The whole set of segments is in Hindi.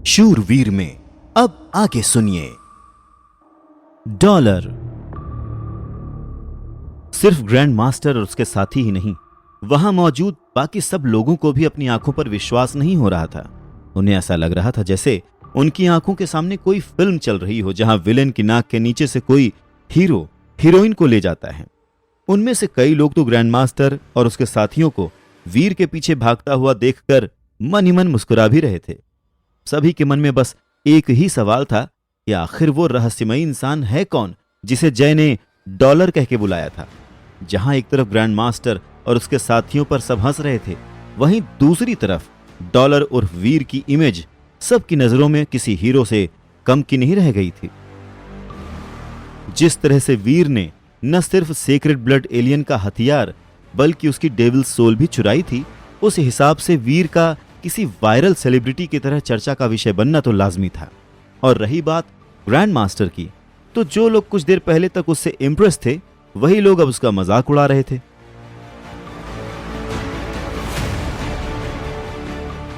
शूरवीर में अब आगे सुनिए। डॉलर सिर्फ ग्रैंड मास्टर और उसके साथी ही नहीं, वहां मौजूद बाकी सब लोगों को भी अपनी आंखों पर विश्वास नहीं हो रहा था। उन्हें ऐसा लग रहा था जैसे उनकी आंखों के सामने कोई फिल्म चल रही हो जहां विलेन की नाक के नीचे से कोई हीरो हीरोइन को ले जाता है। उनमें से कई लोग तो ग्रैंड मास्टर और उसके साथियों को वीर के पीछे भागता हुआ देखकर मन ही मन मुस्कुरा भी रहे थे। सभी के मन में बस एक ही सवाल था कि आखिर वो रहस्यमयी इंसान है कौन जिसे जय ने डॉलर कह के बुलाया था। जहां एक तरफ ग्रैंड मास्टर और उसके साथियों पर सब हंस रहे थे, वहीं दूसरी तरफ डॉलर उर्फ वीर की इमेज सबकी नजरों में किसी हीरो से कम की नहीं रह गई थी। जिस तरह से वीर ने न सिर्फ सेक्रेड ब्लड एलियन का हथियार बल्कि उसकी डेविल सोल भी चुराई थी, उस हिसाब से वीर का किसी वायरल सेलिब्रिटी की तरह चर्चा का विषय बनना तो लाजमी था। और रही बात ग्रैंड मास्टर की, तो जो लोग कुछ देर पहले तक उससे इंप्रेस थे, वही लोग अब उसका मजाक उड़ा रहे थे।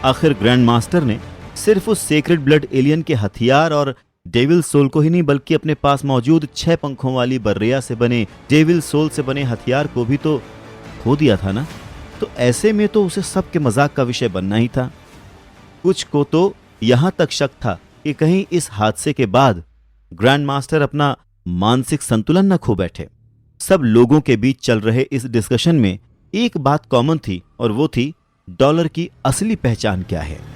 आखिर ग्रैंड मास्टर ने सिर्फ उस सेक्रेड ब्लड एलियन के हथियार और डेविल सोल को ही नहीं, बल्कि अपने पास मौजूद 6 पंखों वाली बर्रिया से बने डेविल सोल से बने हथियार को भी तो खो दिया था ना। तो ऐसे में तो उसे सबके मजाक का विषय बनना ही था। कुछ को तो यहां तक शक था कि कहीं इस हादसे के बाद ग्रैंड मास्टर अपना मानसिक संतुलन न खो बैठे। सब लोगों के बीच चल रहे इस डिस्कशन में एक बात कॉमन थी, और वो थी डॉलर की असली पहचान क्या है।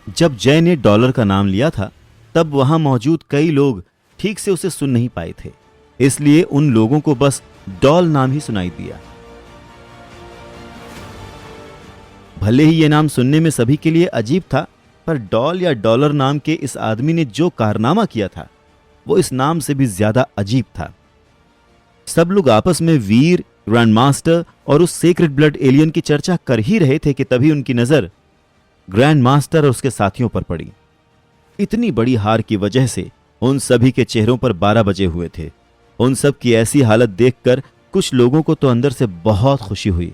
जब जय ने डॉलर का नाम लिया था, तब वहां मौजूद कई लोग ठीक से उसे सुन नहीं पाए थे, इसलिए उन लोगों को बस डॉल नाम ही सुनाई दिया। भले ही यह नाम सुनने में सभी के लिए अजीब था, पर डॉल या डॉलर नाम के इस आदमी ने जो कारनामा किया था, वो इस नाम से भी ज्यादा अजीब था। सब लोग आपस में वीर, ग्रैंड मास्टर और उस सेक्रेड ब्लड एलियन की चर्चा कर ही रहे थे कि तभी उनकी नजर ग्रैंड मास्टर और उसके साथियों पर पड़ी। इतनी बड़ी हार की वजह से उन सभी के चेहरों पर 12 बजे हुए थे। उन सब की ऐसी हालत देखकर कुछ लोगों को तो अंदर से बहुत खुशी हुई,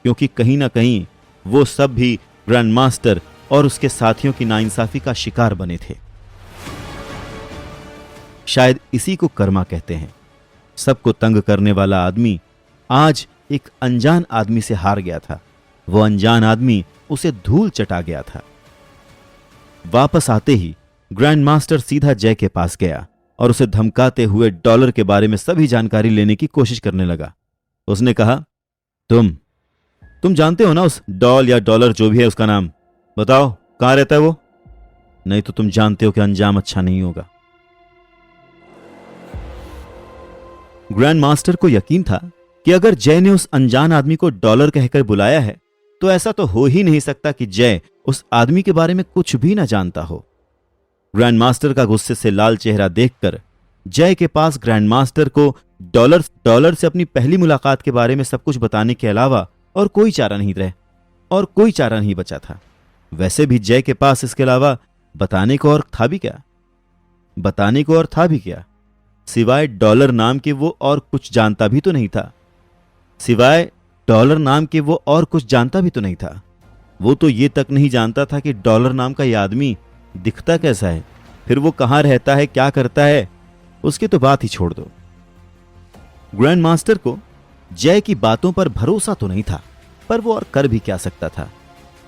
क्योंकि कहीं ना कहीं वो सब भी ग्रैंड मास्टर और उसके साथियों की नाइंसाफी का शिकार बने थे। शायद इसी को कर्मा कहते हैं। सबको तंग करने वाला आदमी आज एक अनजान आदमी से हार गया था। वो अनजान आदमी उसे धूल चटा गया था। वापस आते ही ग्रैंड मास्टर सीधा जय के पास गया और उसे धमकाते हुए डॉलर के बारे में सभी जानकारी लेने की कोशिश करने लगा। उसने कहा, तुम जानते हो ना उस डॉल या डॉलर जो भी है उसका नाम, बताओ कहां रहता है वो? नहीं तो तुम जानते हो कि अंजाम अच्छा नहीं होगा। ग्रैंड मास्टर को यकीन था कि अगर जय ने उस अनजान आदमी को डॉलर कहकर बुलाया है, तो ऐसा तो हो ही नहीं सकता कि जय उस आदमी के बारे में कुछ भी ना जानता हो। ग्रैंड मास्टर का गुस्से से लाल चेहरा देखकर जय के पास ग्रैंड मास्टर को डॉलर से अपनी पहली मुलाकात के बारे में सब कुछ बताने के अलावा और कोई चारा नहीं बचा था। वैसे भी जय के पास इसके अलावा बताने को और था भी क्या? सिवाय डॉलर नाम के वो और कुछ जानता भी तो नहीं था। वो तो ये तक नहीं जानता था कि डॉलर नाम का यह आदमी दिखता कैसा है, फिर वो कहां रहता है, क्या करता है, उसकी तो बात ही छोड़ दो। ग्रैंड मास्टर को जय की बातों पर भरोसा तो नहीं था, पर वो और कर भी क्या सकता था।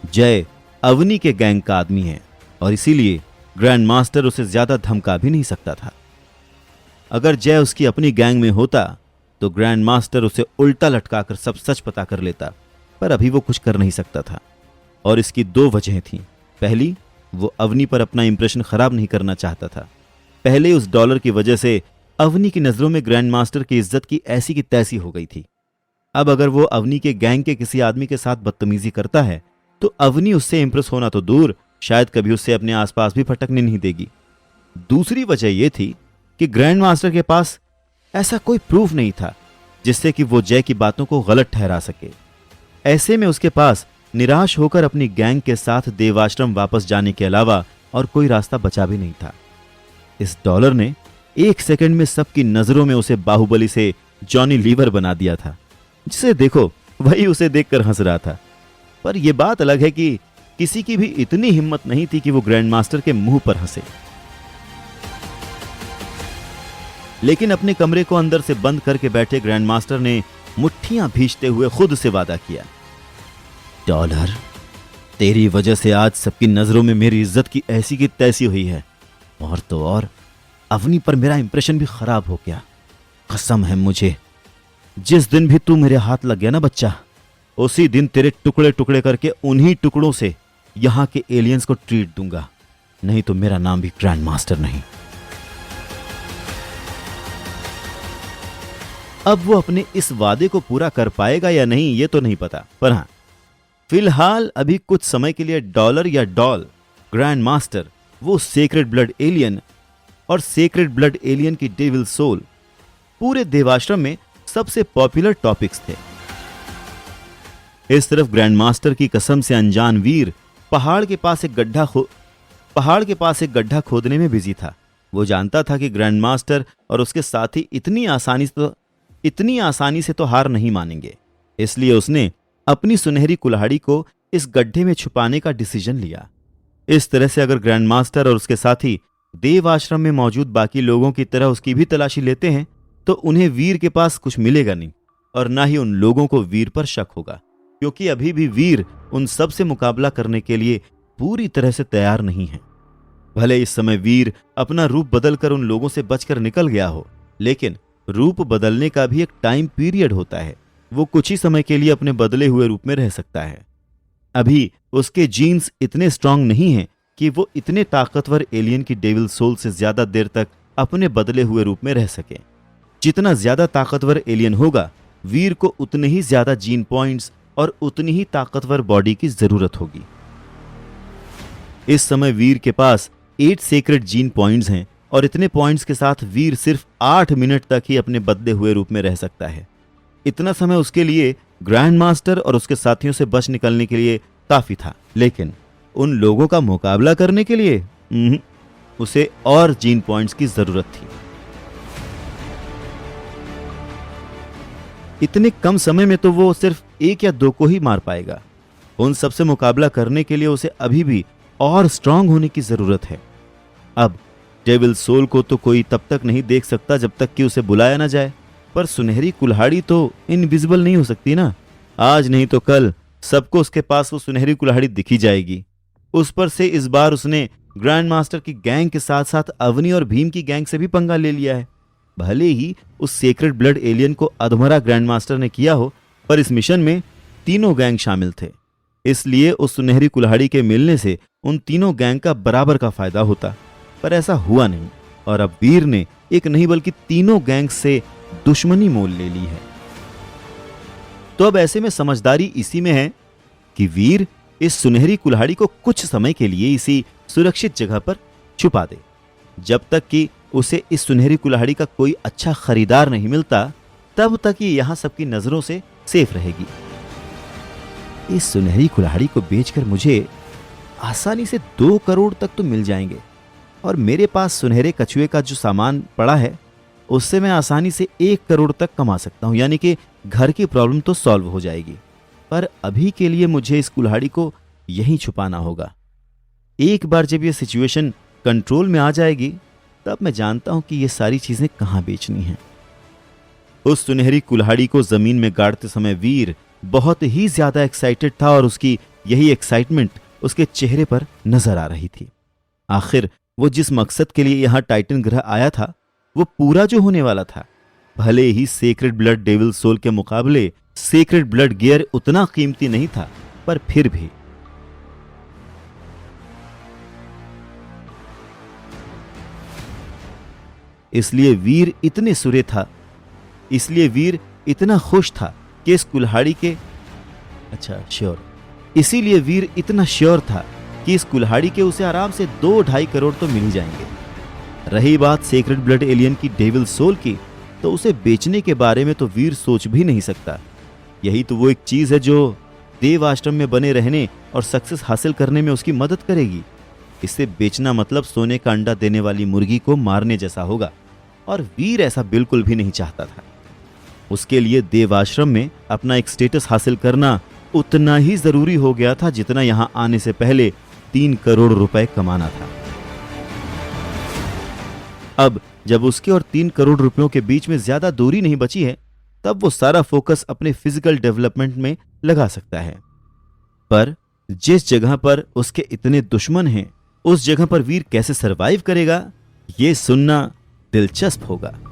जय अवनी के गैंग का आदमी है और इसीलिए ग्रैंड मास्टर उसे ज्यादा धमका भी नहीं सकता था। अगर जय उसकी अपनी गैंग में होता तो ग्रैंड मास्टर उसे उल्टा लटकाकर सब सच पता कर लेता, पर अभी वो कुछ कर नहीं सकता था। और इसकी 2 वजहें थीं। पहली, वो अवनी पर अपना इंप्रेशन खराब नहीं करना चाहता था। पहले उस डॉलर की वजह से अवनी की नजरों में ग्रैंड मास्टर की इज्जत की ऐसी की तैसी हो गई थी। अब अगर वो अवनी के गैंग के किसी आदमी के साथ बदतमीजी करता है, तो अवनी उससे इंप्रेस होना तो दूर, शायद कभी उससे अपने आसपास भी फटकने नहीं देगी। दूसरी वजह यह थी कि ग्रैंड मास्टर के पास ऐसा कोई प्रूफ नहीं था जिससे कि वो जय की बातों को गलत ठहरा सके। ऐसे में उसके पास निराश होकर अपनी गैंग के साथ देवाश्रम वापस जाने के अलावा और कोई रास्ता बचा भी नहीं था। इस डॉलर ने 1 सेकंड में सबकी नजरों में उसे बाहुबली से जॉनी लीवर बना दिया था। जिसे देखो वही उसे देखकर हंस रहा था। पर यह बात अलग है कि किसी की भी इतनी हिम्मत नहीं थी कि वो ग्रैंड मास्टर के मुंह पर हंसे। लेकिन अपने कमरे को अंदर से बंद करके बैठे ग्रैंड मास्टर ने मुट्ठियां भींचते हुए खुद से वादा किया, डॉलर, तेरी वजह से आज सबकी नजरों में मेरी इज्जत की ऐसी की तैसी हुई है, और तो और अवनी पर मेरा इंप्रेशन भी खराब हो गया। कसम है मुझे, जिस दिन भी तू मेरे हाथ लग गया ना बच्चा, उसी दिन तेरे टुकड़े टुकड़े करके उन्हीं टुकड़ों से यहां के एलियंस को ट्रीट दूंगा, नहीं तो मेरा नाम भी ग्रैंड मास्टर नहीं। अब वो अपने इस वादे को पूरा कर पाएगा या नहीं ये तो नहीं पता, पर हां, फिलहाल अभी कुछ समय के लिए डॉलर या डॉल, ग्रैंड मास्टर, वो सेक्रेड ब्लड एलियन और सेक्रेड ब्लड एलियन की डेविल सोल पूरे देवाश्रम में सबसे पॉपुलर टॉपिक्स थे। इस तरफ ग्रैंड मास्टर की कसम से अनजान वीर पहाड़ के पास एक गड्ढा खोदने में बिजी था। वो जानता था कि ग्रैंड मास्टर और उसके साथी इतनी आसानी से तो हार नहीं मानेंगे, इसलिए उसने अपनी सुनहरी कुल्हाड़ी को इस गड्ढे में छुपाने का डिसीजन लिया। इस तरह से अगर ग्रैंड मास्टर और उसके साथी देव आश्रम में मौजूद बाकी लोगों की तरह उसकी भी तलाशी लेते हैं तो उन्हें वीर के पास कुछ मिलेगा नहीं, और ना ही उन लोगों को वीर पर शक होगा, क्योंकि अभी भी वीर उन सब से मुकाबला करने के लिए पूरी तरह से तैयार नहीं है। भले इस समय वीर अपना रूप बदलकर उन लोगों से बचकर निकल गया हो, लेकिन रूप बदलने का भी एक टाइम पीरियड होता है। वो कुछ ही समय के लिए अपने बदले हुए रूप में रह सकता है। अभी उसके जीन्स इतने स्ट्रांग नहीं हैं कि वो इतने ताकतवर एलियन की डेविल सोल से ज्यादा देर तक अपने बदले हुए रूप में रह सके। जितना ज्यादा ताकतवर एलियन होगा, वीर को उतने ही ज्यादा जीन पॉइंट्स और उतनी ही ताकतवर बॉडी की जरूरत होगी। इस समय वीर के पास 8 सीक्रेट जीन पॉइंट्स हैं, और इतने पॉइंट्स के साथ वीर सिर्फ 8 मिनट तक ही अपने बदले हुए रूप में रह सकता है। इतना समय उसके लिए ग्रैंड मास्टर और उसके साथियों से बच निकलने के लिए काफी था, लेकिन उन लोगों का मुकाबला करने के लिए उसे और जीन पॉइंट्स की जरूरत थी। इतने कम समय में तो वो सिर्फ 1 या 2 को ही मार पाएगा। उन सबसे मुकाबला करने के लिए उसे अभी भी और स्ट्रांग होने की जरूरत है। अब डेविल सोल को तो कोई तब तक नहीं देख सकता जब तक कि उसे बुलाया ना जाए, पर सुनहरी कुल्हाड़ी तो इनविजिबल नहीं हो सकती ना। आज नहीं तो कल सबको उसके पास वो सुनहरी कुल्हाड़ी दिखी जाएगी। उस पर से इस बार उसने ग्रैंड मास्टर की गैंग के साथ साथ अवनी और भीम की गैंग से भी पंगा ले लिया है। भले ही उस सेक्रेड ब्लड एलियन को अधमरा ग्रैंड मास्टर ने किया हो, पर इस मिशन में तीनों गैंग शामिल थे, इसलिए उस सुनहरी कुल्हाड़ी के मिलने से उन तीनों गैंग का बराबर का फायदा होता। पर ऐसा हुआ नहीं, और अब वीर ने एक नहीं बल्कि तीनों गैंग से दुश्मनी मोल ले ली है। तो अब ऐसे में समझदारी इसी में है कि वीर इस सुनहरी कुल्हाड़ी को कुछ समय के लिए इसी सुरक्षित जगह पर छुपा दे, जब तक कि उसे इस सुनहरी कुल्हाड़ी का कोई अच्छा खरीदार नहीं मिलता, तब तक ये यहां सबकी नजरों से सेफ रहेगी। इस सुनहरी कुल्हाड़ी को बेचकर मुझे आसानी से 2 करोड़ तक तो मिल जाएंगे, और मेरे पास सुनहरे कछुए का जो सामान पड़ा है उससे मैं आसानी से 1 करोड़ तक कमा सकता हूं, यानी कि घर की प्रॉब्लम तो सॉल्व हो जाएगी। पर अभी के लिए मुझे इस कुल्हाड़ी को यहीं छुपाना होगा। एक बार जब यह सिचुएशन कंट्रोल में आ जाएगी, तब मैं जानता हूं कि ये सारी चीजें कहां बेचनी हैं। उस सुनहरी कुल्हाड़ी को जमीन में गाड़ते समय वीर बहुत ही ज्यादा एक्साइटेड था, और उसकी यही एक्साइटमेंट उसके चेहरे पर नजर आ रही थी। आखिर वो जिस मकसद के लिए यहां टाइटन ग्रह आया था वो पूरा जो होने वाला था। भले ही सेक्रेड ब्लड डेविल सोल के मुकाबले सेक्रेड ब्लड गियर उतना कीमती नहीं था, पर फिर भी इसलिए वीर इतना खुश था कि इस कुल्हाड़ी के इसीलिए वीर इतना श्योर था कि इस कुल्हाड़ी के उसे आराम से 2-2.5 करोड़ तो मिल जाएंगे। रही बात सेक्रेड ब्लड एलियन की डेविल सोल की, तो उसे बेचने के बारे में तो वीर सोच भी नहीं सकता। यही तो वो एक चीज है जो देव आश्रम में बने रहने और सक्सेस हासिल करने में उसकी मदद करेगी। इसे बेचना मतलब सोने का अंडा देने वाली मुर्गी को मारने जैसा होगा, और वीर ऐसा बिल्कुल भी नहीं चाहता था। उसके लिए देवाश्रम में अपना एक स्टेटस हासिल करना उतना ही जरूरी हो गया था जितना यहां आने से पहले 3 करोड़ रुपए कमाना था। अब जब उसके और 3 करोड़ रुपयों के बीच में ज्यादा दूरी नहीं बची है, तब वो सारा फोकस अपने फिजिकल डेवलपमेंट में लगा सकता है। पर जिस जगह पर उसके इतने दुश्मन हैं, उस जगह पर वीर कैसे सरवाइव करेगा, ये सुनना दिलचस्प होगा।